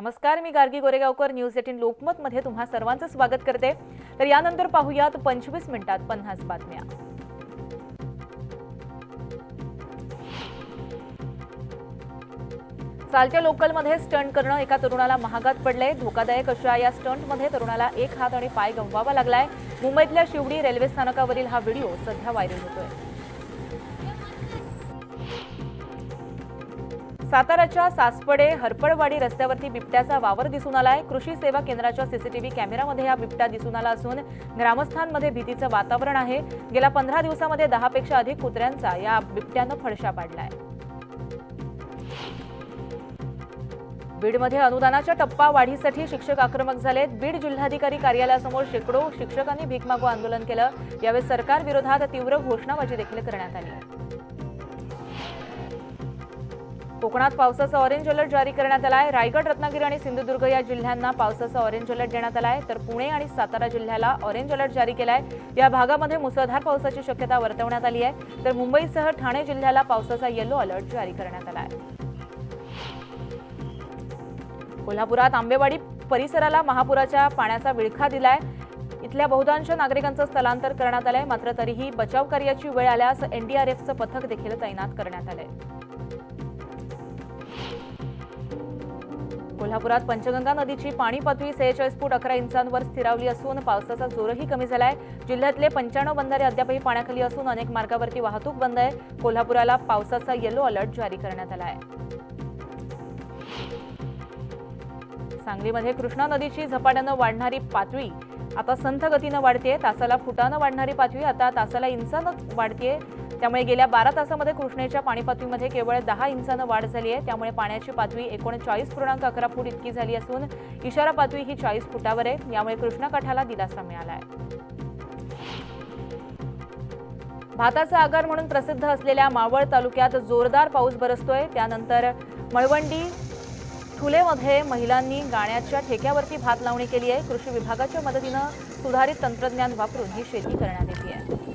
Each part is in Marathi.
नमस्कार, मी गार्गी गोरेगावकर. न्यूज 18 लोकमत मध्ये तुम्हा सर्वांचं स्वागत करते. तर यानंतर पाहूयात 25 मिनिटात 50 बातम्या. चालत्या लोकलमध्ये स्टंट करणं एका तरुणाला महागात पडले. धोकादायक अशा या स्टंटमध्ये तरुणाला एक हात आणि पाय गमवावा लागलाय. मुंबईतल्या शिवडी रेल्वे स्थानकावरील हा व्हिडिओ सध्या व्हायरल होतोय. साताराच्या सासपडे हरपळवाडी रस्त्यावरती बिबट्याचा वावर दिसून आलाय. कृषी सेवा केंद्राच्या सीसीटीव्ही कॅमेऱ्यामध्ये हा बिबट्या दिसून आला असून ग्रामस्थांमध्ये भीतीचं वातावरण आहे. गेल्या 15 दिवसांमध्ये 10 पेक्षा अधिक कुत्र्यांचा या बिबट्यानं फडशा पाडलाय. बीडमध्ये अनुदानाच्या टप्पा वाढीसाठी शिक्षक आक्रमक झालेत. बीड जिल्हाधिकारी कार्यालयासमोर शेकडो शिक्षकांनी भीक मागू आंदोलन केलं. यावेळी सरकार विरोधात तीव्र घोषणाबाजी देखील करण्यात आली. कोकणात पावसाचा ऑरेंज अलर्ट जारी करण्यात आलाय. रायगड, रत्नागिरी आणि सिंधुदुर्ग या जिल्ह्यांना पावसाचा ऑरेंज अलर्ट देण्यात आलाय, तर पुणे आणि सातारा जिल्ह्याला ऑरेंज अलर्ट जारी केलाय. या भागामध्ये मुसळधार पावसाची शक्यता वर्तवण्यात आली आहे. तर मुंबईसह ठाणे जिल्ह्याला पावसाचा येलो अलर्ट जारी करण्यात आलाय. कोल्हापुरात आंबेवाडी परिसराला महापुराच्या पाण्याचा विळखा दिलाय. इथल्या बहुतांश नागरिकांचं स्थलांतर करण्यात आलंय. मात्र तरीही बचाव कार्याची वेळ आल्यास एनडीआरएफचं पथक देखील तैनात करण्यात आलंय. कोल्हापुरात पंचगंगा नदीची पाणी पातळी 46 फूट 11 इंचांवर स्थिरावली असून पावसाचा जोरही कमी झालाय. जिल्ह्यातले 95 बंधारे अद्यापही पाण्याखाली असून अनेक मार्गावरती वाहतूक बंद आहे. कोल्हापुराला पावसाचा येलो अलर्ट जारी करण्यात आला आहे. सांगलीमध्ये कृष्णा नदीची झपाट्यानं वाढणारी पातळी आता संथ गतीनं वाढतेय. तासाला फुटानं वाढणारी पातळी आता तासाला इंचानं वाढतेय. त्यामुळे गेल्या 12 तासामध्ये कृष्णेच्या पाणी पातळीमध्ये केवळ 10 इंचानं वाढ झाली आहे. त्यामुळे पाण्याची पातळी 39.11 फूट इतकी झाली असून इशारा पातळी ही 40 फुटावर आहे. यामुळे कृष्णा काठाला दिलासा मिळाला आहे. भाताचा आगार म्हणून प्रसिद्ध असलेल्या मावळ तालुक्यात जोरदार पाऊस बरसतोय. त्यानंतर मळवंडी ठुलेमध्ये महिलांनी गाण्याच्या ठेक्यावरती भात लावणी केली आहे. कृषी विभागाच्या मदतीनं सुधारित तंत्रज्ञान वापरून ही शेती करण्यात येते आहे.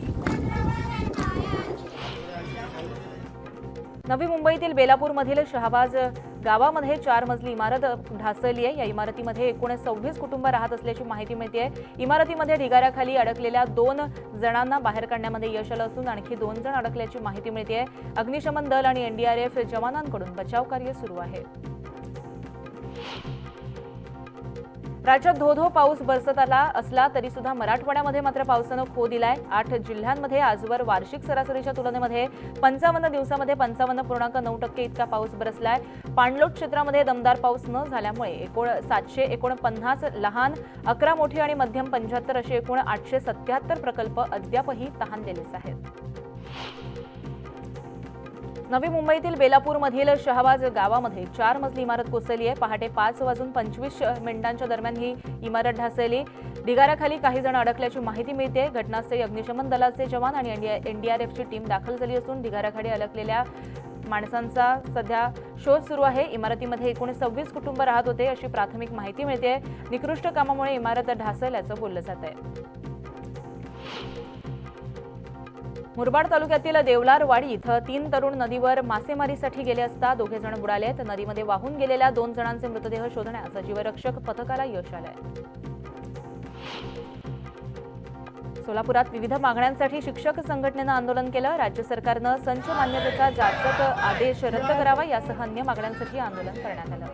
नवी मुंबईतील बेलापूरमधील शहाबाज गावामध्ये 4 मजली इमारत ढासळली आहे. या इमारतीमध्ये एकूण 26 कुटुंब राहत असल्याची माहिती मिळते. इमारतीमध्ये ढिगाऱ्याखाली अडकलेल्या 2 जणांना बाहेर काढण्यामध्ये यश आलं असून आणखी 2 जण अडकल्याची माहिती मिळते. अग्निशमन दल आणि एनडीआरएफ जवानांकडून बचाव कार्य सुरू आहे. राज्यात धो पाऊस बरसत आला असला तरी सुद्धा मराठवाड्यामध्ये मात्र पावसानं खो दिलाय. 8 जिल्ह्यांमध्ये आजवर वार्षिक सरासरीच्या तुलनेमध्ये 55 दिवसामध्ये 55.9% इतका पाऊस बरसलाय. पाणलोट क्षेत्रामध्ये दमदार पाऊस न झाल्यामुळे 749 लहान, 11 मोठी आणि मध्यम 75 असे एकूण 877 प्रकल्प अद्यापही तहानलेलेच आहेत. नवी मुंबईतील बेलापूरमधील शहाबाज गावामध्ये 4 मजली इमारत कोसळली आहे. पहाटे 5:25 दरम्यान ही इमारत ढासळली. ढिगाऱ्याखाली काही जण अडकल्याची माहिती मिळते. घटनास्थळी अग्निशमन दलाचे जवान आणि एनडीआरएफची टीम दाखल झाली असून ढिगाऱ्याखाली अडकलेल्या माणसांचा सध्या शोध सुरू आहे. इमारतीमध्ये एकूण 26 कुटुंब राहत होते अशी प्राथमिक माहिती मिळते. निकृष्ट कामामुळे इमारत ढासळल्याचं बोललं जात आहे. मुरबाड तालुक्यातील देवलारवाडी इथं 3 तरुण नदीवर मासेमारीसाठी गेले असता 2 जण बुडाले. तर नदीमध्ये वाहून गेलेल्या 2 जणांचे मृतदेह शोधण्यास जीवरक्षक पथकाला यश आलंय. सोलापुरात विविध मागण्यांसाठी शिक्षक संघटनेनं आंदोलन केलं. राज्य सरकारनं संच मान्यतेचा जाचक आदेश रद्द करावा यासह अन्य मागण्यांसाठी आंदोलन करण्यात आलं.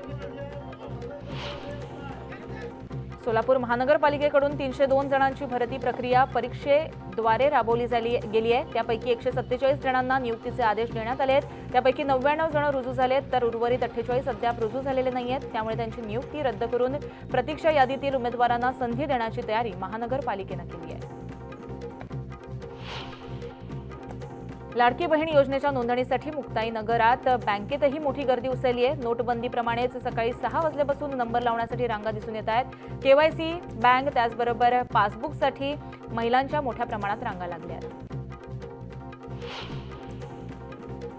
सोलापूर महानगरपालिकेकडून 302 जणांची भरती प्रक्रिया परीक्षेद्वारे राबवली गेली आहे. त्यापैकी 147 जणांना नियुक्तीचे आदेश देण्यात आले आहेत. त्यापैकी 99 जण रुजू झालेत, तर उर्वरित 48 अद्याप रुजू झालेले नाहीयेत. त्यामुळे त्यांची नियुक्ती रद्द करून प्रतीक्षा यादीतील उमेदवारांना संधी देण्याची तयारी महानगरपालिकेनं केली आहे. लाडकी बहीण योजनेच्या नोंदणीसाठी मुक्ताईनगरात बँकेतही मोठी गर्दी उसळली आहे. नोटबंदीप्रमाणेच सकाळी 6 वाजल्यापासून नंबर लावण्यासाठी रांगा दिसून येत आहेत. केवायसी, बँक त्याचबरोबर पासबुकसाठी महिलांच्या मोठ्या प्रमाणात रांगा लागल्या आहेत.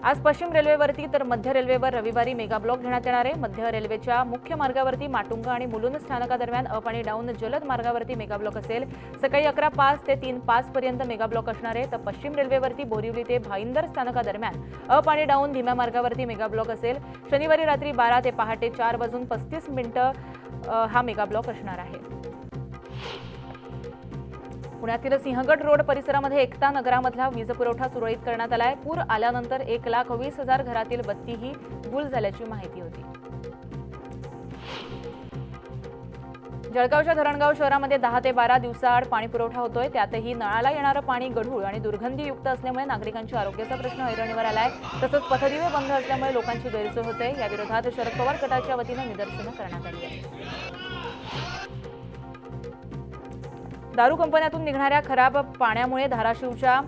आज पश्चिम रेल्वेवरती तर मध्य रेल्वेवर रविवारी मेगा ब्लॉक घेण्यात येणार आहे. मध्य रेल्वेच्या मुख्य मार्गावरती माटुंगा आणि मुलुंड स्थानकादरम्यान अप आणि डाऊन जलद मार्गावरती मेगा ब्लॉक असेल. सकाळी 11:05 ते 3:05 पर्यंत मेगा ब्लॉक असणार आहे. तर पश्चिम रेल्वेवरती बोरिवली ते भाईंदर स्थानकादरम्यान अप आणि डाऊन धीम्या मार्गावरती मेगा ब्लॉक असेल. शनिवारी रात्री 12 ते पहाटे 4:35 हा मेगा ब्लॉक असणार आहे. पुण्यातील सिंहगड रोड परिसरामध्ये एकता नगरामधला वीज पुरवठा सुरळीत करण्यात आलाय. पूर आल्यानंतर 1,20,000 घरातील बत्तीही गुल झाल्याची माहिती होती. जळगावच्या धरणगाव शहरामध्ये 10 ते 12 दिवसाआड पाणी पुरवठा होतोय. त्यातही नळाला येणारं पाणी गढूळ आणि दुर्गंधीयुक्त असल्यामुळे नागरिकांच्या आरोग्याचा प्रश्न ऐरणीवर आलाय. तसंच पथदिवे बंद असल्यामुळे लोकांची गैरसोय होते. या विरोधात शरद पवार गटाच्या वतीनं निदर्शनं करण्यात आली आहेत. दारू कंपन्यातून निघणाऱ्या खराब पाण्यामुळे धाराशिवच्या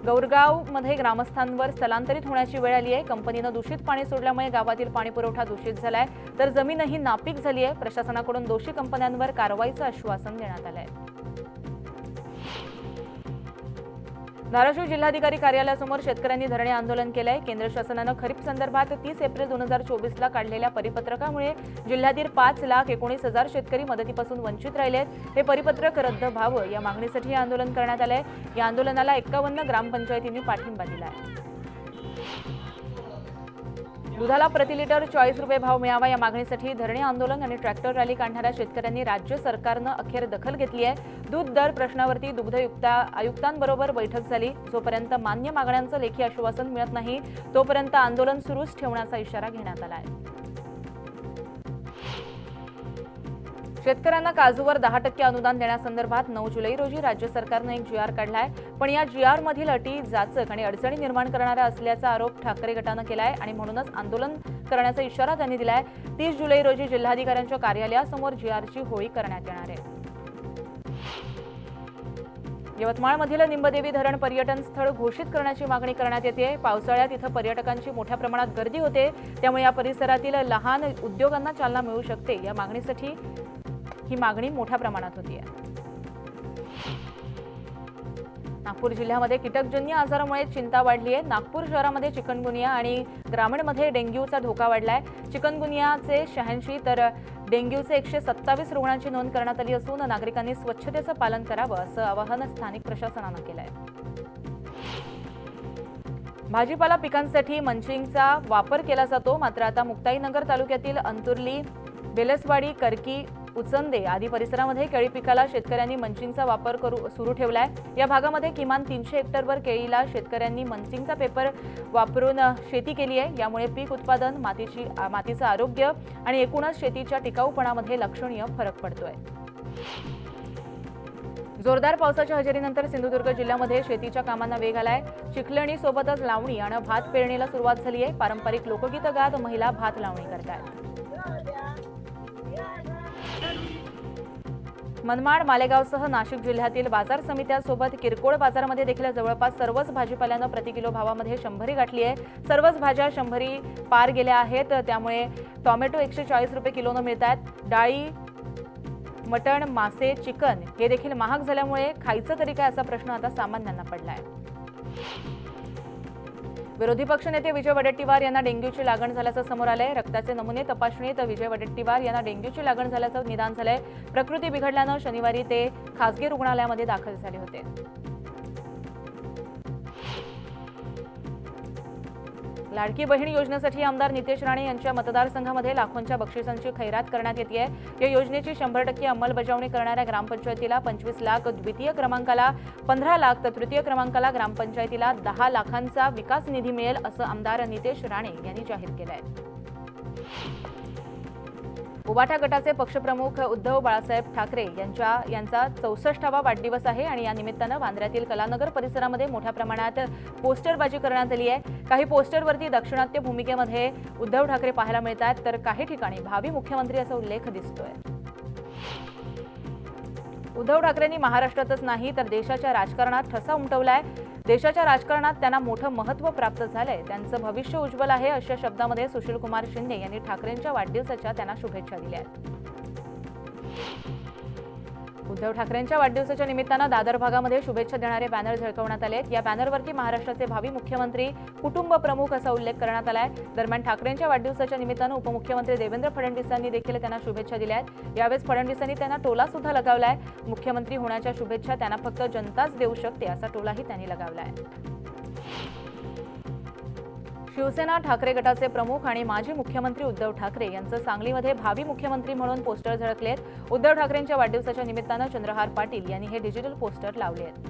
गौरगावमध्ये ग्रामस्थांवर स्थलांतरित होण्याची वेळ आली आहे. कंपनीनं दूषित पाणी सोडल्यामुळे गावातील पाणी पुरवठा दूषित झालाय, तर जमीनही नापीक झाली आहे. प्रशासनाकडून दोषी कंपन्यांवर कारवाईचं आश्वासन देण्यात आलं आहे. धाराशिव जिल्हाधिकारी कार्यालयासमोर शेतकऱ्यांनी धरणे आंदोलन केलंय. केंद्र शासनानं खरीप संदर्भात 30 एप्रिल 2024 काढलेल्या परिपत्रकामुळे जिल्ह्यातील 5,19,000 शेतकरी मदतीपासून वंचित राहिलेत. हे परिपत्रक रद्द व्हावं या मागणीसाठी हे आंदोलन करण्यात आलंय. या आंदोलनाला 51 ग्रामपंचायतींनी पाठिंबा दिलाय. दुधाला प्रति लिटर 40 रुपये भाव मिळावा या मागणीसाठी धरणे आंदोलन आणि ट्रॅक्टर रॅली काढणाऱ्या शेतकऱ्यांनी राज्य सरकारनं अखेर दखल घेतली आहे. दूध दर प्रश्नावरती दुग्ध आयुक्तांबरोबर बैठक झाली. जोपर्यंत मान्य मागण्यांचं लेखी आश्वासन मिळत नाही तोपर्यंत आंदोलन सुरूच ठेवण्याचा इशारा घेण्यात आला आहे. शेतकऱ्यांना काजूवर 10% अनुदान देण्यासंदर्भात 9 जुलै रोजी राज्य सरकारनं एक GR काढलाय. पण या GR मधील अटी जाचक आणि अडचणी निर्माण करणाऱ्या असल्याचा आरोप ठाकरे गटानं केलाय आणि म्हणूनच आंदोलन करण्याचा इशारा त्यांनी दिलाय. 30 जुलै रोजी जिल्हाधिकाऱ्यांच्या कार्यालयासमोर GRची होळी करण्यात येणार आहे. यवतमाळमधील निंबदेवी धरण पर्यटन स्थळ घोषित करण्याची मागणी करण्यात येते. पावसाळ्यात इथं पर्यटकांची मोठ्या प्रमाणात गर्दी होते, त्यामुळे या परिसरातील लहान उद्योगांना चालना मिळू शकते. या मागणीसाठी ही मागणी मोठ्या प्रमाणात होती. नागपूर जिल्ह्यामध्ये कीटकजन्य आजारामुळे चिंता वाढली आहे. नागपूर शहरामध्ये चिकनगुनिया आणि ग्रामीणमध्ये डेंग्यूचा धोका वाढलाय. चिकनगुनियाचे 86 तर डेंग्यूचे 127 रुग्णांची नोंद करण्यात आली असून नागरिकांनी स्वच्छतेचं पालन करावं असं आवाहन स्थानिक प्रशासनानं केलं आहे. भाजीपाला पिकांसाठी मंचिंगचा वापर केला जातो, मात्र आता मुक्ताईनगर तालुक्यातील अंतुर्ली, बेलसवाडी, करकी, उचंदे आदी परिसरामध्ये केळी पिकाला शेतकऱ्यांनी मंचिंगचा वापर सुरू ठेवलाय. या भागामध्ये किमान 300 हेक्टरवर केळीला शेतकऱ्यांनी मंचिंगचा पेपर वापरून शेती केली आहे. यामुळे पीक उत्पादन, मातीचं आरोग्य आणि एकूणच शेतीच्या टिकाऊपणामध्ये लक्षणीय फरक पडतोय. जोरदार पावसाच्या हजेरीनंतर सिंधुदुर्ग जिल्ह्यामध्ये शेतीच्या कामांना वेग आलाय. चिखलणीसोबतच लावणी आणि भात पेरणीला सुरुवात झाली आहे. पारंपरिक लोकगीत गात महिला भात लावणी करतात. मनमाड, मालेगावसह नाशिक जिल्ह्यातील बाजार समित्यांसोबत किरकोळ बाजारामध्ये देखील जवळपास सर्वच भाजीपाल्यानं प्रति किलो भावामध्ये 100 गाठली आहे. सर्वच भाज्या 100 पार गेल्या आहेत. त्यामुळे टोमॅटो 140 रुपये किलोनं मिळत आहेत. डाळी, मटण, मासे, चिकन हे देखील महाग झाल्यामुळे खायचं तरी काय असा प्रश्न आता सामान्यांना पडला आहे. विरोधी पक्षनेते विजय वडेट्टीवार यांना डेंग्यूची लागण झाल्याचं समोर आलंय. रक्ताचे नमुने तपासणीत विजय वडेट्टीवार यांना डेंग्यूची लागण झाल्याचं निदान झालंय. प्रकृती बिघडल्यानं शनिवारी ते खासगी रुग्णालयामध्ये दाखल झाले होते. लाडकी बहीण योजनेसाठी आमदार नितेश राणे यांच्या मतदारसंघामध्ये लाखोंच्या बक्षिसांची खैरात करण्यात येते. या योजनेची 100% अंमलबजावणी करणाऱ्या ग्रामपंचायतीला 25 लाख, द्वितीय क्रमांकाला 15 लाख तर तृतीय क्रमांकाला ग्रामपंचायतीला 10 लाखांचा विकास निधी मिळेल असं आमदार नितेश राणे यांनी जाहीर केलं आहे. उबाटा गटाचे पक्षप्रमुख उद्धव बाळासाहेब ठाकरे यांचा 64वा वाढदिवस आहे आणि या निमित्तानं वांद्र्यातील कलानगर परिसरामध्ये मोठ्या प्रमाणात पोस्टरबाजी करण्यात आली आहे. काही पोस्टरवरती दाक्षिणात्य भूमिकेमध्ये उद्धव ठाकरे पाहायला मिळतात, तर काही ठिकाणी भावी मुख्यमंत्री असा उल्लेख दिसतोय. उद्धव ठाकरेंनी महाराष्ट्रातच नाही तर देशाच्या राजकारणात ठसा उमटवलाय. देशाच्या राजकारणात त्यांना मोठं महत्त्व प्राप्त झालंय. त्यांचं भविष्य उज्ज्वल आहे अशा शब्दामध्ये सुशीलकुमार शिंदे यांनी ठाकरेंच्या वाढदिवसाच्या त्यांना शुभेच्छा दिल्या आहेत. उद्धव ठाकरेंच्या वाढदिवसाच्या निमित्तानं दादर भागामध्ये शुभेच्छा देणारे बॅनर झळकवण्यात आलेत. या बॅनरवरती महाराष्ट्राचे भावी मुख्यमंत्री, कुटुंब प्रमुख असा उल्लेख करण्यात आलाय. दरम्यान ठाकरेंच्या वाढदिवसाच्या निमित्तानं उपमुख्यमंत्री देवेंद्र फडणवीसांनी देखील त्यांना शुभेच्छा दिल्या आहेत. यावेळेस फडणवीसांनी त्यांना टोला सुद्धा लगावलाय. मुख्यमंत्री होण्याच्या शुभेच्छा त्यांना फक्त जनताच देऊ शकते असा टोलाही त्यांनी लगावलाय. शिवसेना ठाकरे गटाचे प्रमुख आणि माजी मुख्यमंत्री उद्धव ठाकरे यांचं सांगलीमध्ये भावी मुख्यमंत्री म्हणून पोस्टर झळकलेत. उद्धव ठाकरेंच्या वाढदिवसाच्या निमित्तानं चंद्रहार पाटील यांनी हे डिजिटल पोस्टर लावले आहेत.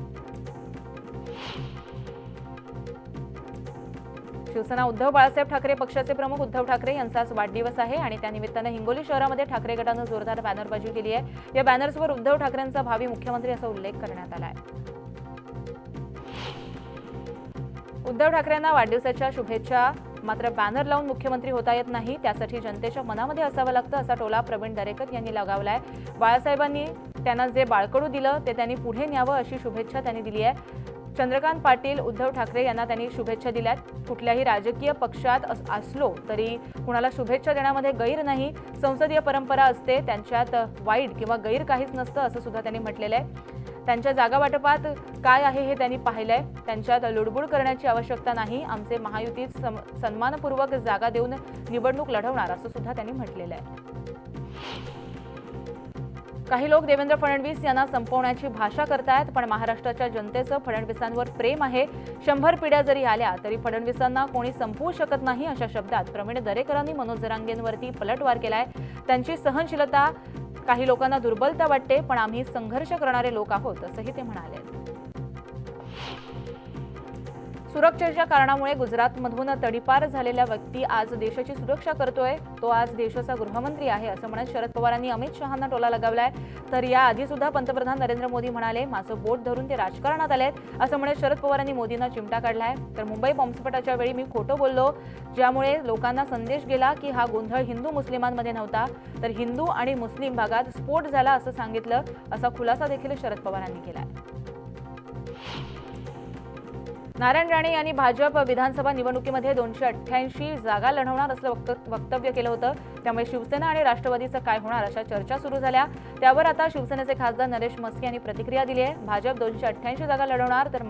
शिवसेना उद्धव बाळासाहेब ठाकरे पक्षाचे प्रमुख उद्धव ठाकरे यांचा आज वाढदिवस आहे आणि त्यानिमित्तानं हिंगोली शहरामध्ये ठाकरे गटानं जोरदार बॅनरबाजी केली आहे. या बॅनर्सवर उद्धव ठाकरेंचा भावी मुख्यमंत्री असा उल्लेख करण्यात आला आहे. उद्धव ठाकरेंना वाढदिवसाच्या शुभेच्छा, मात्र बॅनर लावून मुख्यमंत्री होता येत नाही, त्यासाठी जनतेच्या मनामध्ये असावं लागतं असा टोला प्रवीण दरेकर यांनी लगावलाय. बाळासाहेबांनी त्यांना जे बाळकडू दिलं ते त्यांनी पुढे न्यावं अशी शुभेच्छा त्यांनी दिली आहे. चंद्रकांत पाटील उद्धव ठाकरे यांना त्यांनी शुभेच्छा दिल्यात. कुठल्याही राजकीय पक्षात असलो तरी कुणाला शुभेच्छा देण्यामध्ये गैर नाही. संसदीय परंपरा असते, त्यांच्यात वाईट किंवा गैर काहीच नसतं असं सुद्धा त्यांनी म्हटलेलं आहे. त्यांच्या जागा वाटपात काय आहे हे त्यांनी पाहिलंय. त्यांच्यात लुडबुड करण्याची आवश्यकता नाही. आमचे महायुतीत सन्मानपूर्वक जागा देऊन निवडणूक लढवणार असं सुद्धा त्यांनी म्हटलेलं आहे. काही लोक देवेंद्र फडणवीस यांना संपवण्याची भाषा करतायत, पण महाराष्ट्राच्या जनतेचं फडणवीसांवर प्रेम आहे. 100 पिढ्या जरी आल्या तरी फडणवीसांना कोणी संपवू शकत नाही अशा शब्दात प्रवीण दरेकरांनी मनोज जरांगेंवरती पलटवार केलाय. त्यांची सहनशीलता काही लोकांना दुर्बलता वाटते, पण आम्ही संघर्ष करणारे लोक आहोत असंही ते म्हणाले. सुरक्षेच्या कारणामुळे गुजरातमधून तडीपार झालेला व्यक्ती आज देशाची सुरक्षा करतोय. तो आज देशाचा गृहमंत्री आहे असं म्हणत शरद पवारांनी अमित शहांना टोला लगावलाय. तर या आधी सुद्धा पंतप्रधान नरेंद्र मोदी म्हणाले, माझं बोट धरून ते राजकारणात आलेत असं म्हणत शरद पवारांनी मोदींना चिमटा काढलाय. तर मुंबई बॉम्बस्फोटाच्या वेळी मी खोटं बोललो, ज्यामुळे लोकांना संदेश गेला की हा गोंधळ हिंदू मुस्लिमांमध्ये नव्हता, तर हिंदू आणि मुस्लिम भागात स्फोट झाला असं सांगितलं, असा खुलासा देखील शरद पवारांनी केलाय. नारायण राणे यांनी भाजप विधानसभा निवडणुकीमध्ये 288 जागा लढवणार असं वक्तव्य केलं होतं. त्यामुळे शिवसेना आणि राष्ट्रवादीचं काय होणार अशा चर्चा सुरू झाल्या. त्यावर आता शिवसेनेचे खासदार नरेश म्हस्के यांनी प्रतिक्रिया दिली आहे. भाजप 288 जागा लढवणार, तर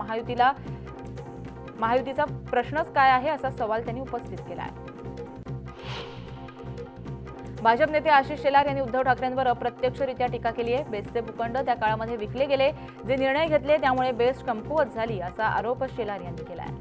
महायुतीचा प्रश्नच काय आहे असा सवाल त्यांनी उपस्थित केला आहे. भाजप नेते आशिष शेलार यांनी उद्धव ठाकरेंवर अप्रत्यक्षरित्या टीका केली आहे. बेस्टचे भूखंड त्या काळामध्ये विकले गेले, जे निर्णय घेतले त्यामुळे बेस्ट कमकुवत झाली असा आरोप शेलार यांनी केला आहे.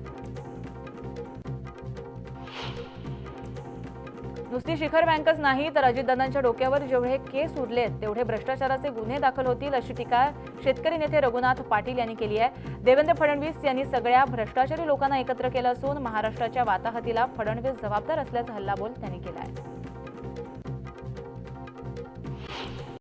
नुसती शिखर बँकच नाही तर अजितदादांच्या डोक्यावर जेवढे केस उरलेत तेवढे भ्रष्टाचाराचे गुन्हे दाखल होतील अशी टीका शेतकरी नेते रघुनाथ पाटील यांनी केली आहे. देवेंद्र फडणवीस यांनी सगळ्या भ्रष्टाचारी लोकांना एकत्र केलं असून महाराष्ट्राच्या वाताहतीला फडणवीस जबाबदार असल्याचा हल्लाबोल त्यांनी केला आहे.